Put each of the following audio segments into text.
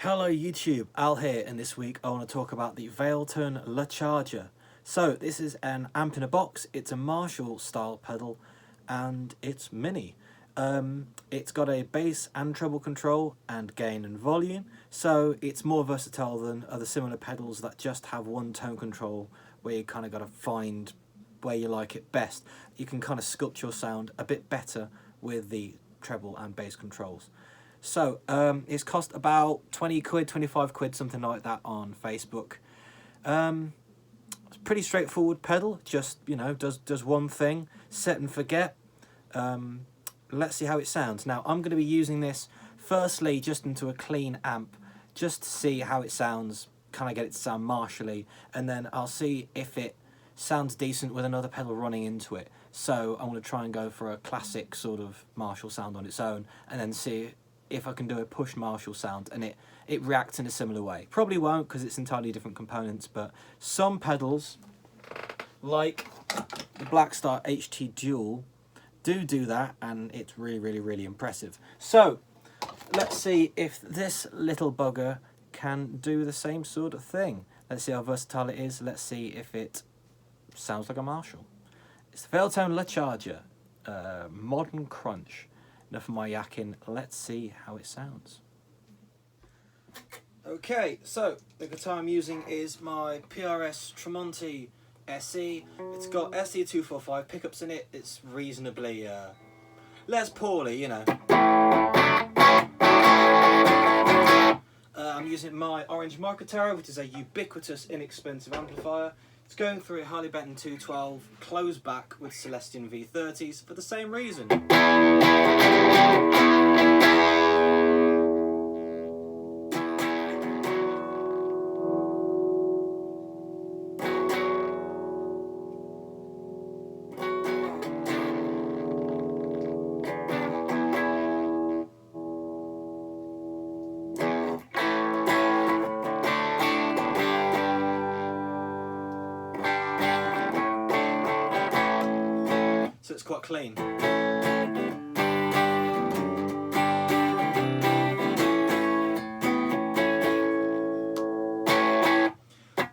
Hello YouTube, Al here, and this week I want to talk about the Valeton La Charger. So this is an amp in a box, it's a Marshall style pedal and it's mini. It's got a bass and treble control and gain and volume, so it's more versatile than other similar pedals that just have one tone control where you kind of got to find where you like it best. You can kind of sculpt your sound a bit better with the treble and bass controls. So it's cost about 20 quid, 25 quid, something like that on Facebook. It's a pretty straightforward pedal, just, you know, does one thing, set and forget. Let's see how it sounds. Now I'm going to be using this firstly just into a clean amp, just to see how it sounds, kind of get it to sound Marshall-y, and then I'll see if it sounds decent with another pedal running into it. So I'm going to try and go for a classic sort of Marshall sound on its own, and then see if I can do a push Marshall sound and it reacts in a similar way. Probably won't because it's entirely different components, but some pedals, like the Blackstar HT Dual, do that, and it's really impressive. So let's see if this little bugger can do the same sort of thing. Let's see how versatile it is. Let's see if it sounds like a Marshall. It's the Valeton La Charger, modern crunch. Enough of my yakking, let's see how it sounds. Okay, so the guitar I'm using is my PRS Tremonti SE. It's got SE245 pickups in it. It's reasonably Les Pauly, you know. I'm using my orange Motivator, which is a ubiquitous, inexpensive amplifier. It's going through a Harley Benton 212 closed back with Celestion V30s for the same reason. So it's quite clean.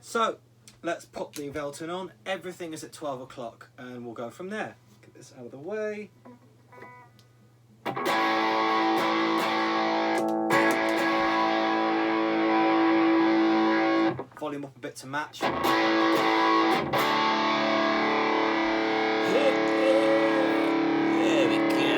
So let's pop the Valeton on. Everything is at 12 o'clock and we'll go from there. Get this out of the way. Volume up a bit to match. There we go.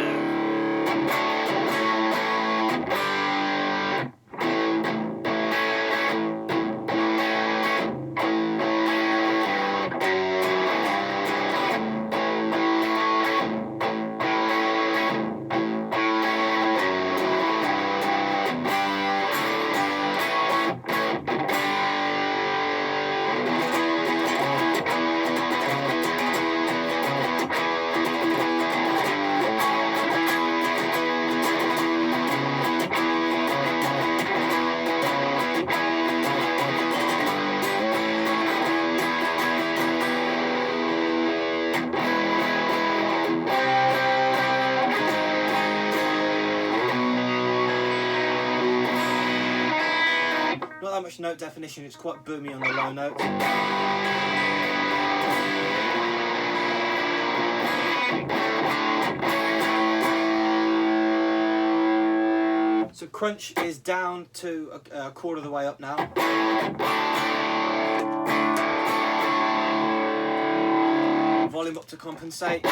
Not that much note definition, it's quite boomy on the low notes. So crunch is down to a quarter of the way up now. Volume up to compensate.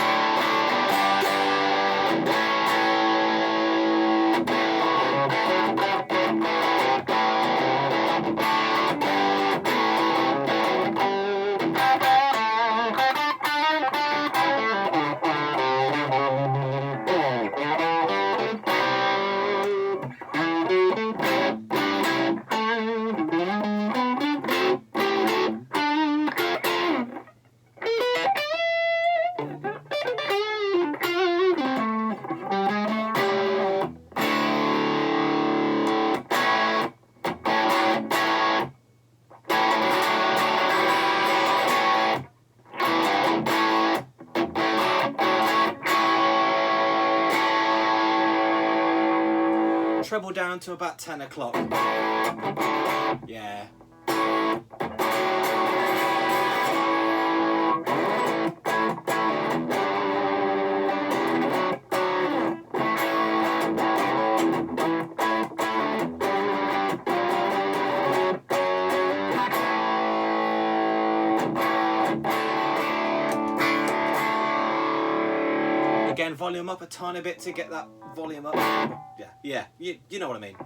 treble down to about 10 o'clock. Yeah. Again, volume up a tiny bit to get that volume up. Yeah, you know what I mean.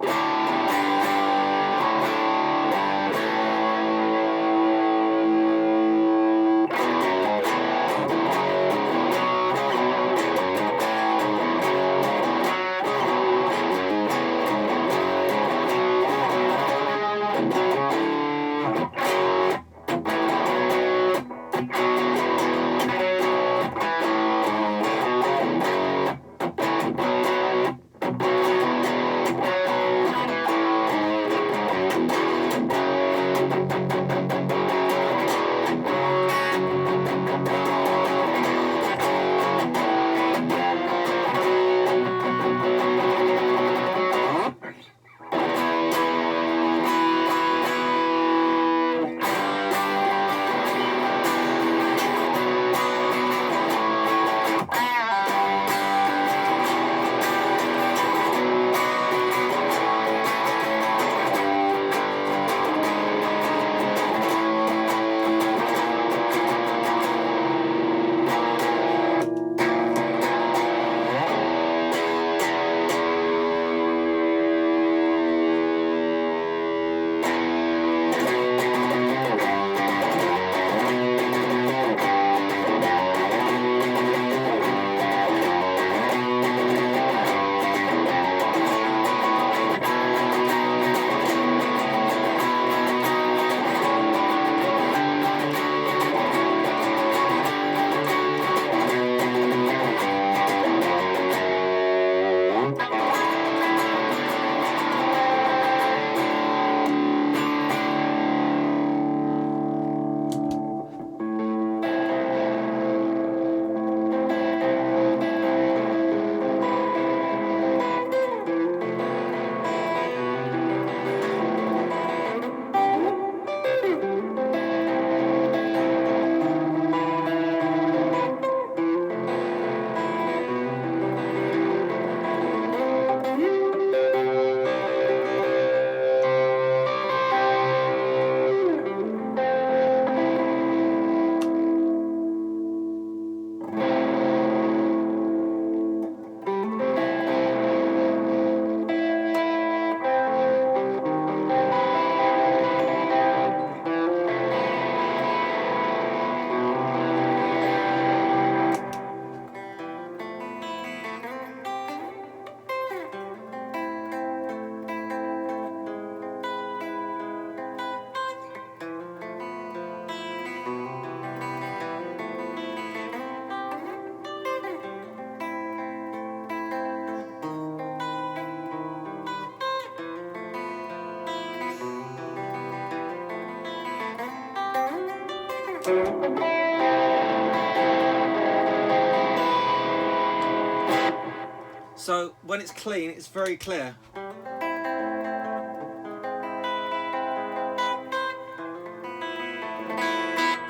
So when it's clean, it's very clear. So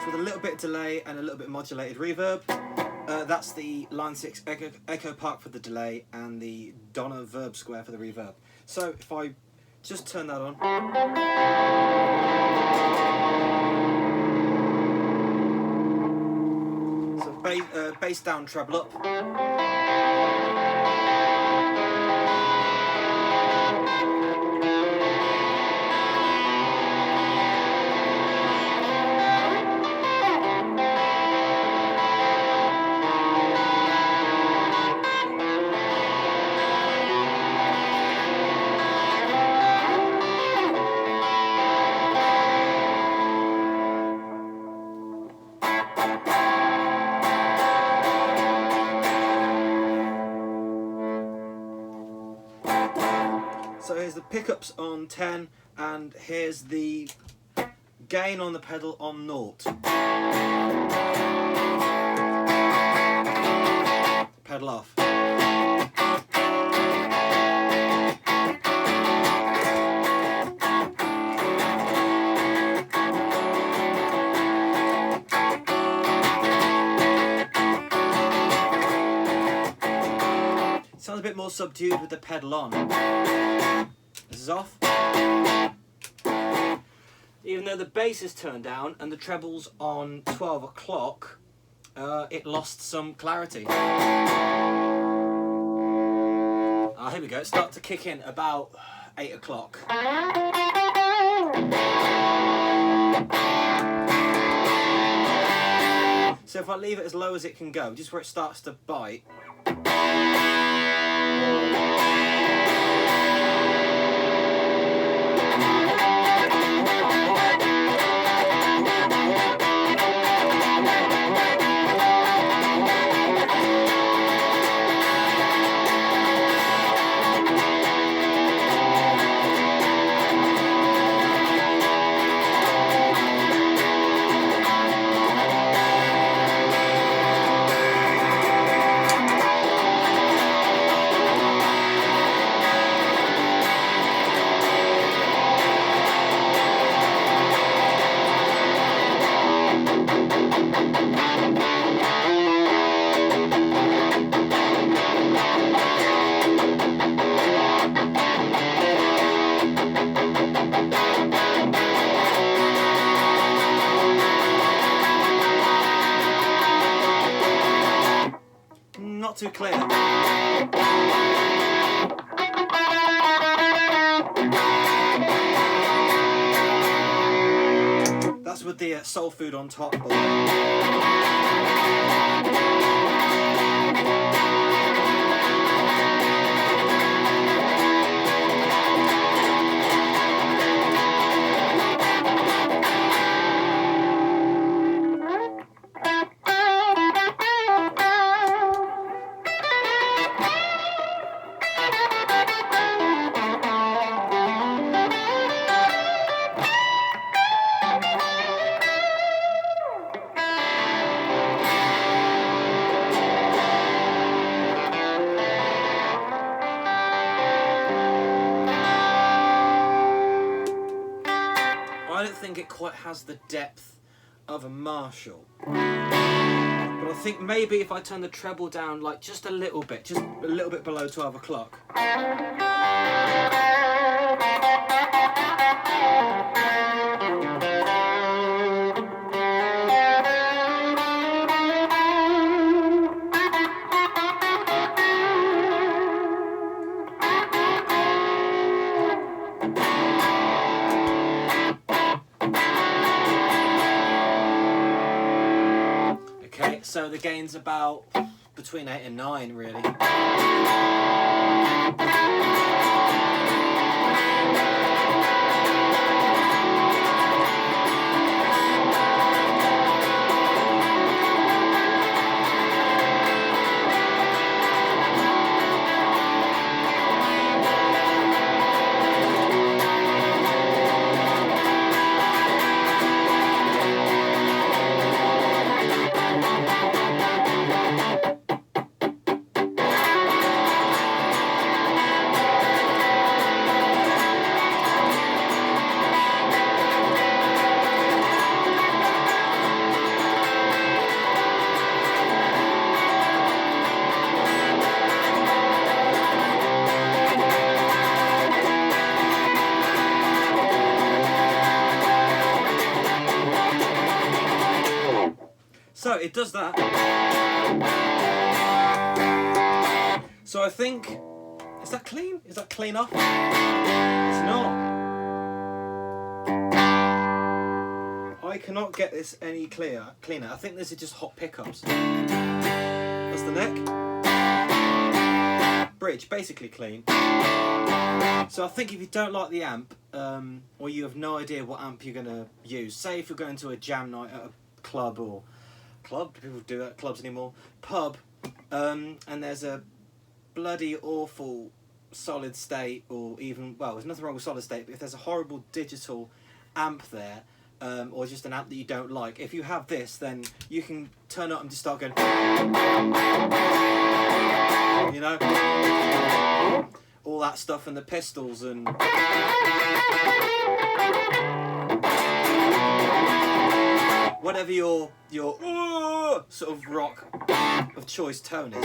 with a little bit of delay and a little bit of modulated reverb. That's the line 6 echo part for the delay and the Donna verb square for the reverb. So if I just turn that on. So bass down, treble up. So here's the pickups on 10, and here's the gain on the pedal on 0. Pedal off. more subdued with the pedal on. This is off. Even though the bass is turned down and the treble's on 12 o'clock, it lost some clarity. Here we go, start to kick in about 8 o'clock. So if I leave it as low as it can go, just where it starts to bite. Not too clear. That's with the soul food on top. I don't think it quite has the depth of a Marshall, but I think maybe if I turn the treble down like just a little bit below 12 o'clock. So the gain's about between 8 and 9, really. So it does that. So I think, is that clean? Is that clean off? It's not. I cannot get this any cleaner. I think this is just hot pickups. That's the neck. Bridge, basically clean. So I think if you don't like the amp, or you have no idea what amp you're going to use, say if you're going to a jam night at a club or club, do people do that at clubs anymore? Pub, and there's a bloody awful solid state, or even, well, there's nothing wrong with solid state, but if there's a horrible digital amp there, or just an amp that you don't like, if you have this, then you can turn it up and just start going, you know, all that stuff, and the pistols, and whatever your sort of rock of choice tone is.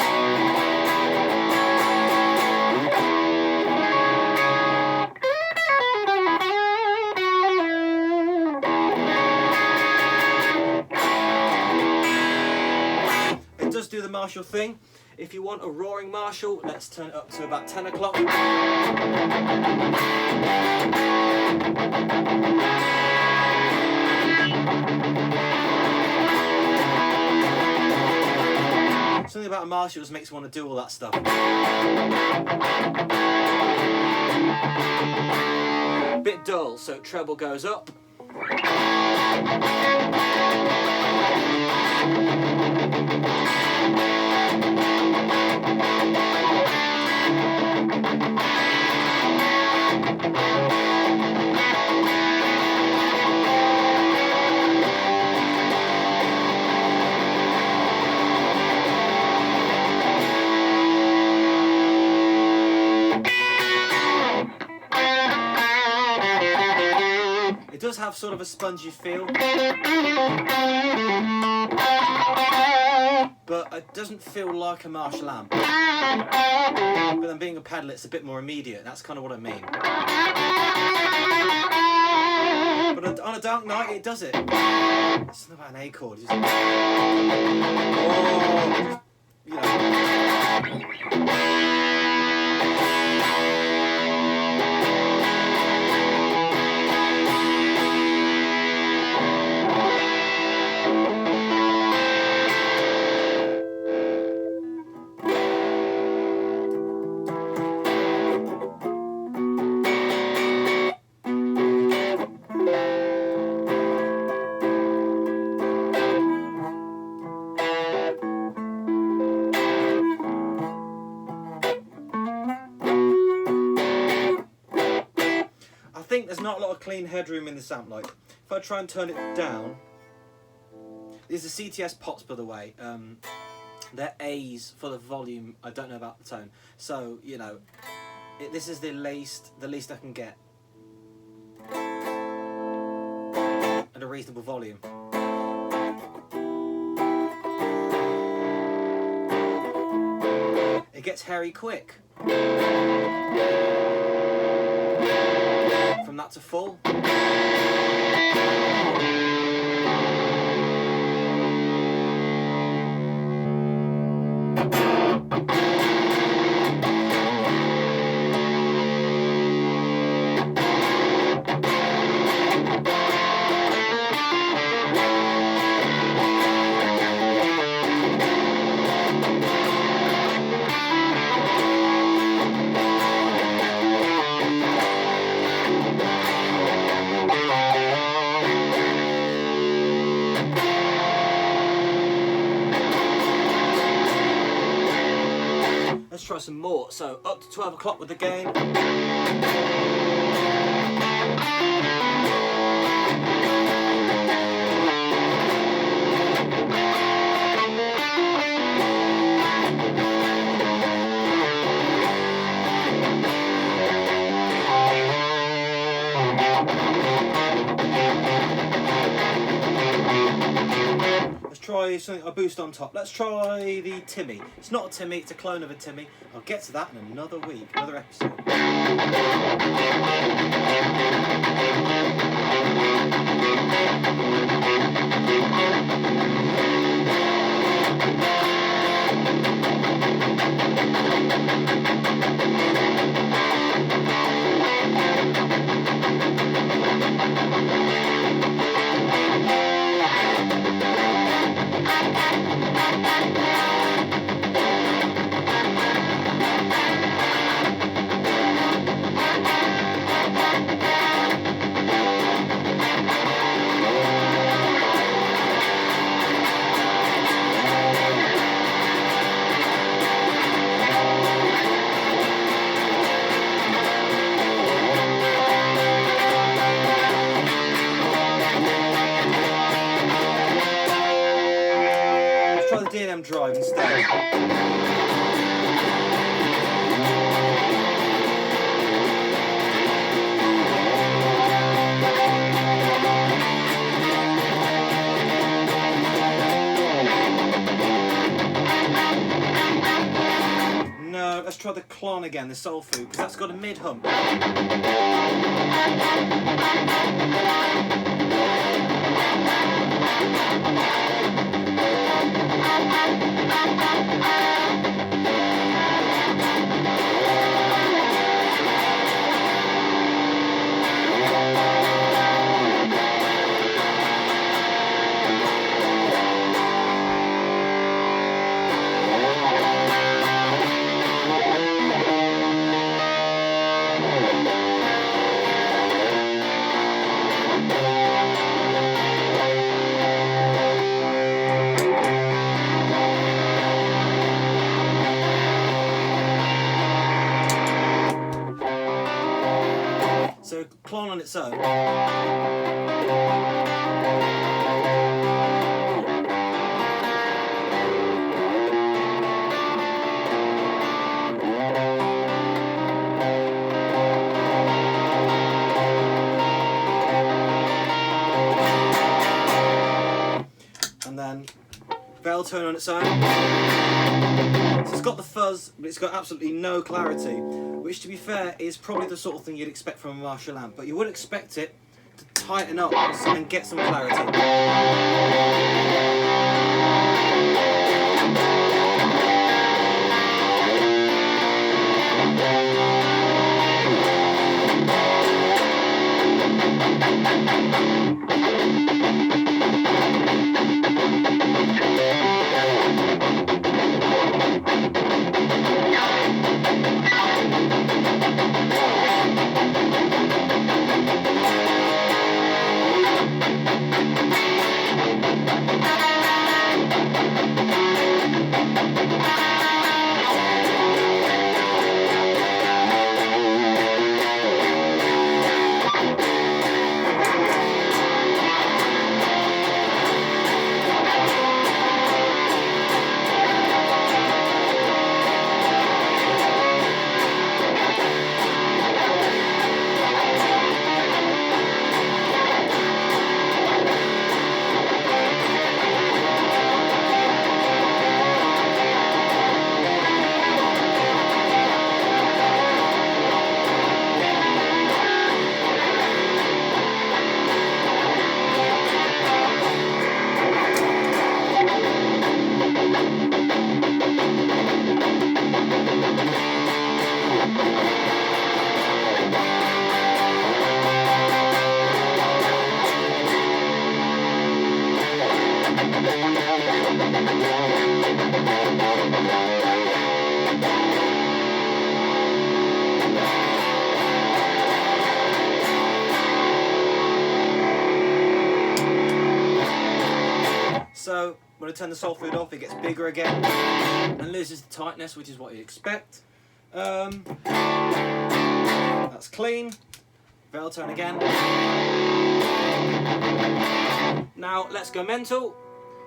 It does do the Marshall thing. If you want a roaring Marshall, let's turn it up to about 10 o'clock. Something about a Marshall just makes you want to do all that stuff. Bit dull, so treble goes up. It does have sort of a spongy feel, but it doesn't feel like a Marshall amp. But then being a pedal, it's a bit more immediate. That's kind of what I mean. But on a dark night, it does it. It's something about an A chord. Just, you know. I think there's not a lot of clean headroom in this amp. Like, if I try and turn it down, these are CTS pots, by the way. They're A's for the volume. I don't know about the tone. So, you know, this is the least I can get at a reasonable volume. It gets hairy quick. From that to full. Let's try some more. So up to 12 o'clock with the gain. Try something, a boost on top. Let's try the Timmy. It's not a Timmy, it's a clone of a Timmy. I'll get to that in another week, another episode. Drive instead. try the Klon again, the soul food, because that's got a mid hum. So Klon on its own. And then Valeton on its own. So it's got the fuzz, but it's got absolutely no clarity, which to be fair is probably the sort of thing you'd expect from a Marshall amp, but you would expect it to tighten up and get some clarity. So when I turn the soul food off, it gets bigger again and loses the tightness, which is what you'd expect. That's clean. Valeton again. Now let's go mental.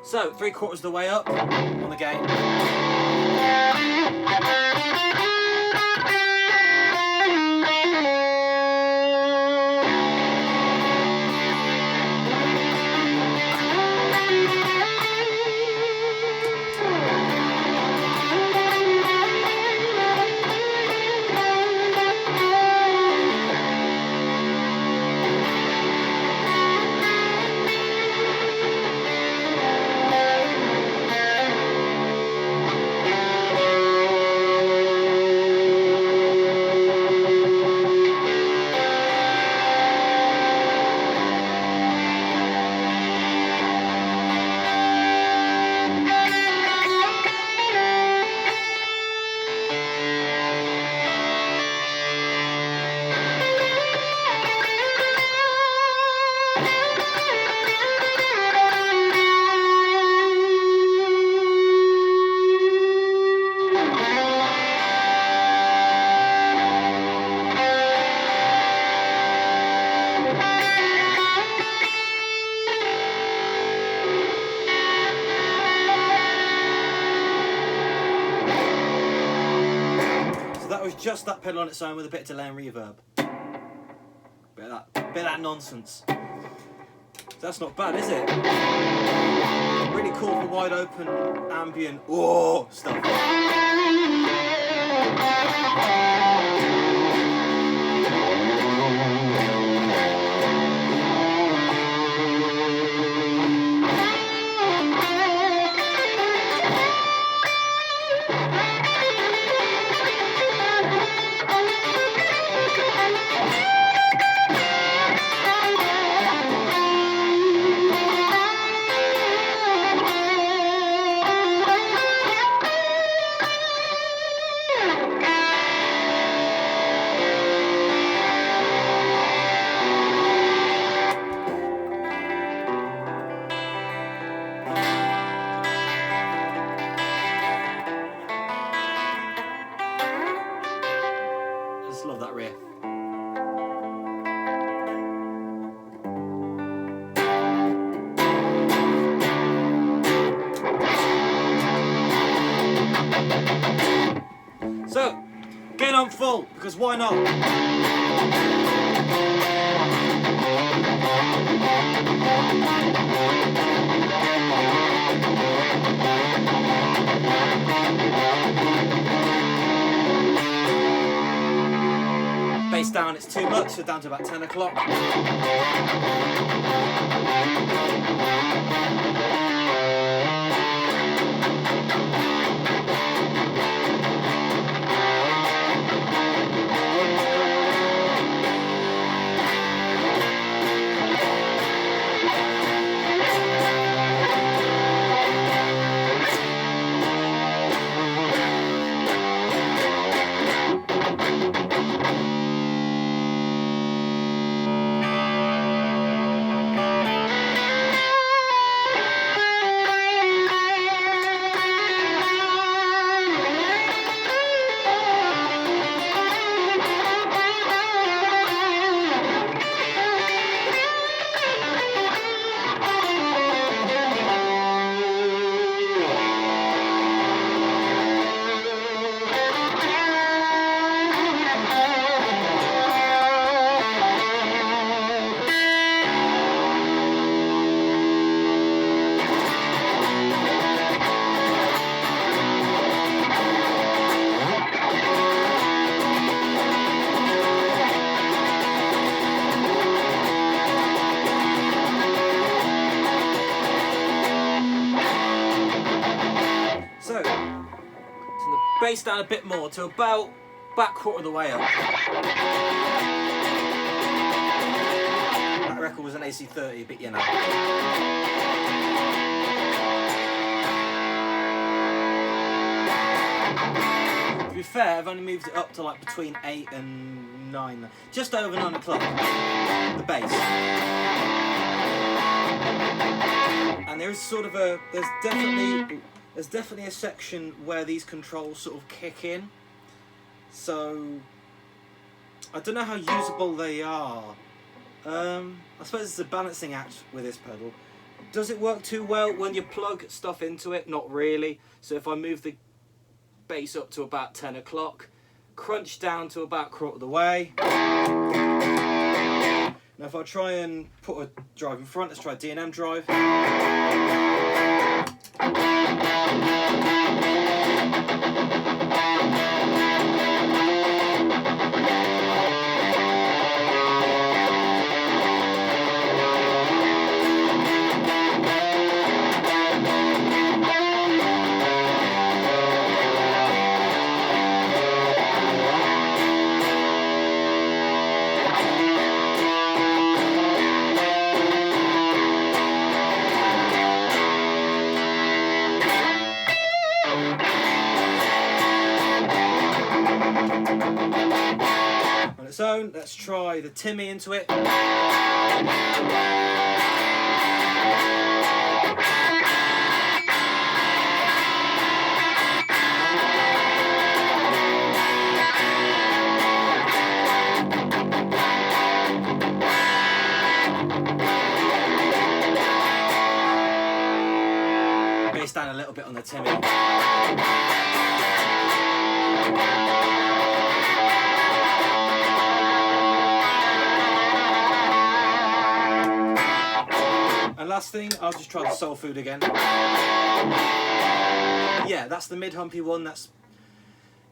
So 3/4 of the way up on the gain. Just that pedal on its own with a bit of delay and reverb. Bit of that nonsense. That's not bad, is it? Really cool for wide open ambient stuff. Love that riff. So, get on full, because why not? Bass down, it's too much, so down to about 10 o'clock. Bass down a bit more to about quarter of the way up. That record was an AC30, but you know. To be fair, I've only moved it up to like between 8 and 9, just over 9 o'clock, the bass. And there is sort of a, there's definitely a section where these controls sort of kick in. So I don't know how usable they are. I suppose it's a balancing act with this pedal. Does it work too well when you plug stuff into it? Not really. So if I move the bass up to about 10 o'clock, crunch down to about quarter of the way. Now if I try and put a drive in front, let's try D&M drive. On its own, let's try the Timmy into it. Bass down a little bit on the Timmy. And last thing, I'll just try the Soul Food again. Yeah, that's the mid-humpy one. It's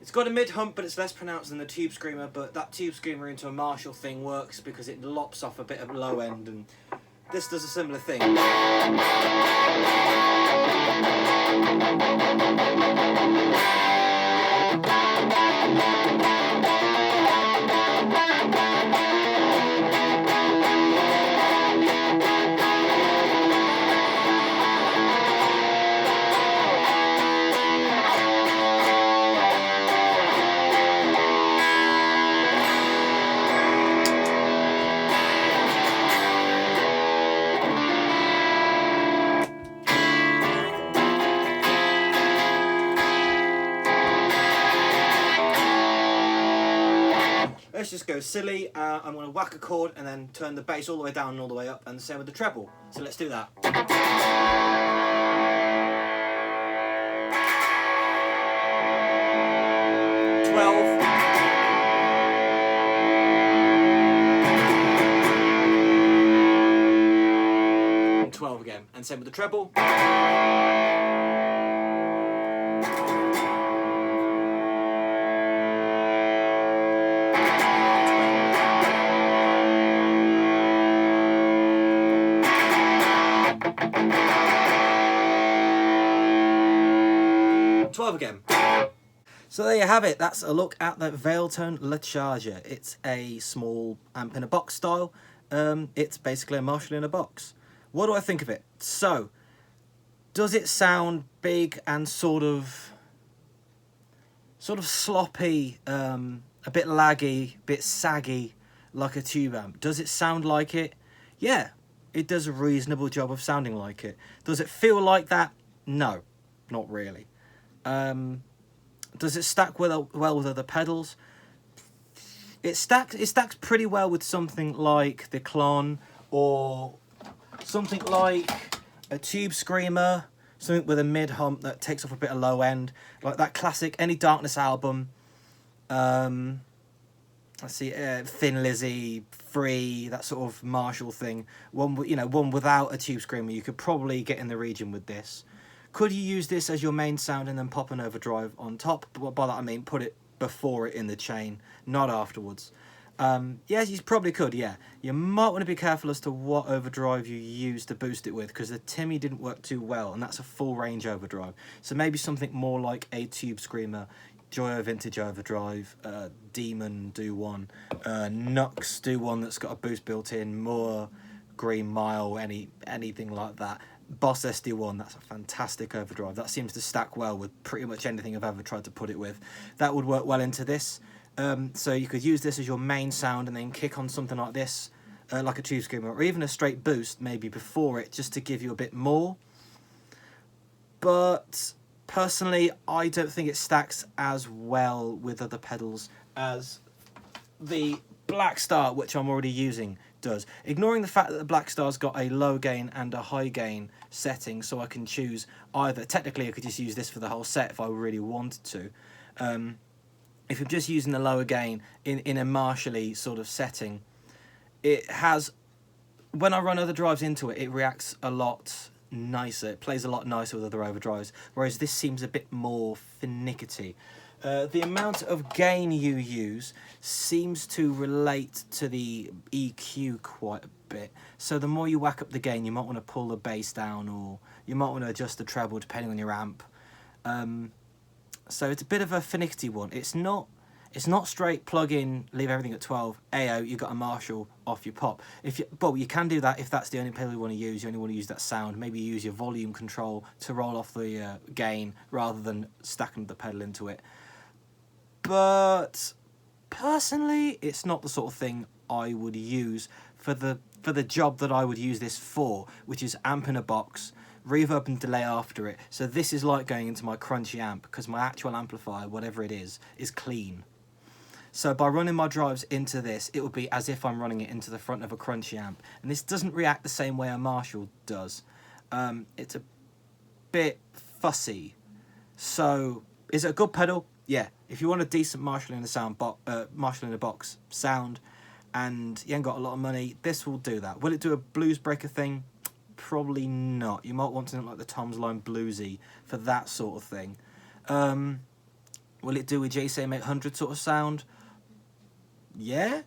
It's got a mid hump, but it's less pronounced than the Tube Screamer, but that Tube Screamer into a Marshall thing works because it lops off a bit of low end, and this does a similar thing. 'Let's just go silly. I'm going to whack a chord and then turn the bass all the way down and all the way up, and the same with the treble. So let's do that. 12. And 12 again, and same with the treble. 12 again. So there you have it. That's a look at the Valeton La Charger. It's a small amp in a box style. It's basically a Marshall in a box. What do I think of it? So, does it sound big and sort of sloppy, a bit laggy, a bit saggy, like a tube amp? Does it sound like it? Yeah, it does a reasonable job of sounding like it. Does it feel like that? No, not really. Does it stack well with other pedals? It stacks pretty well with something like the Klon, or something like a Tube Screamer, something with a mid hump that takes off a bit of low end, like that classic Any Darkness album. Let's see, Thin Lizzy, Free, that sort of Marshall thing. One without a Tube Screamer, you could probably get in the region with this. Could you use this as your main sound and then pop an overdrive on top? But by that I mean put it before it in the chain, not afterwards. Yes, you probably could, yeah. You might want to be careful as to what overdrive you use to boost it with, because the Timmy didn't work too well, and that's a full range overdrive. So maybe something more like a Tube Screamer, Joyo Vintage Overdrive, Demon do one, Nux do one that's got a boost built in, Moore, Green Mile, anything like that. Boss SD1, that's a fantastic overdrive. That seems to stack well with pretty much anything I've ever tried to put it with. That would work well into this. So you could use this as your main sound and then kick on something like this, like a Tube Screamer, or even a straight boost maybe before it, just to give you a bit more. But personally, I don't think it stacks as well with other pedals as the Black Star, which I'm already using, does. Ignoring the fact that the Black Star's got a low gain and a high gain setting, so I can choose either. Technically I could just use this for the whole set if I really wanted to. If I'm just using the lower gain in a Marshall-y sort of setting, it has, when I run other drives into it, it reacts a lot nicer. It plays a lot nicer with other overdrives, whereas this seems a bit more finickety. The amount of gain you use seems to relate to the EQ quite a bit. So the more you whack up the gain, you might want to pull the bass down, or you might want to adjust the treble depending on your amp. So it's a bit of a finicky one. It's not straight plug in, leave everything at 12. Ayo, you got a Marshall, off you pop. Well, you can do that if that's the only pedal you want to use. You only want to use that sound. Maybe you use your volume control to roll off the gain rather than stacking the pedal into it. But personally, it's not the sort of thing I would use for the job that I would use this for, which is amp in a box, reverb and delay after it. So this is like going into my crunchy amp, because my actual amplifier, whatever it is clean. So by running my drives into this, it would be as if I'm running it into the front of a crunchy amp. And this doesn't react the same way a Marshall does. It's a bit fussy. So is it a good pedal? Yeah. If you want a decent Marshall in a box sound, and you ain't got a lot of money, this will do that. Will it do a blues breaker thing? Probably not. You might want something like the Tom's Line Bluesy for that sort of thing. Will it do a JCM 800 sort of sound? Yeah.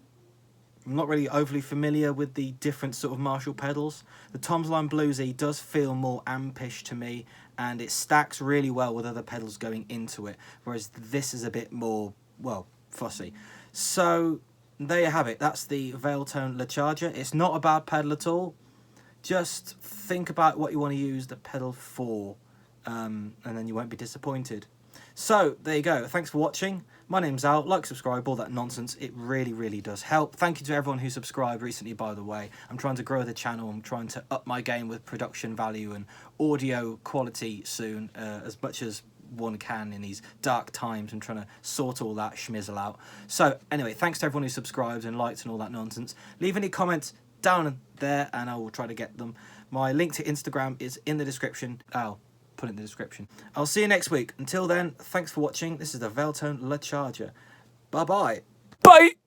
I'm not really overly familiar with the different sort of Marshall pedals. The Tom's Line Bluesy does feel more ampish to me, and it stacks really well with other pedals going into it, whereas this is a bit more, well, fussy. So there you have it. That's the Valeton La Charger. It's not a bad pedal at all. Just think about what you want to use the pedal for, and then you won't be disappointed. So there you go. Thanks for watching. My name's Al. Like, subscribe, all that nonsense. It really, really does help. Thank you to everyone who subscribed recently, by the way. I'm trying to grow the channel. I'm trying to up my game with production value and audio quality soon, as much as one can in these dark times. I'm trying to sort all that schmizzle out. So anyway, thanks to everyone who subscribed and liked and all that nonsense. Leave any comments down there and I will try to get them. My link to Instagram is in the description. I'll put it in the description. I'll see you next week. Until then, thanks for watching. This is the Valeton La Charger. Bye-bye. Bye!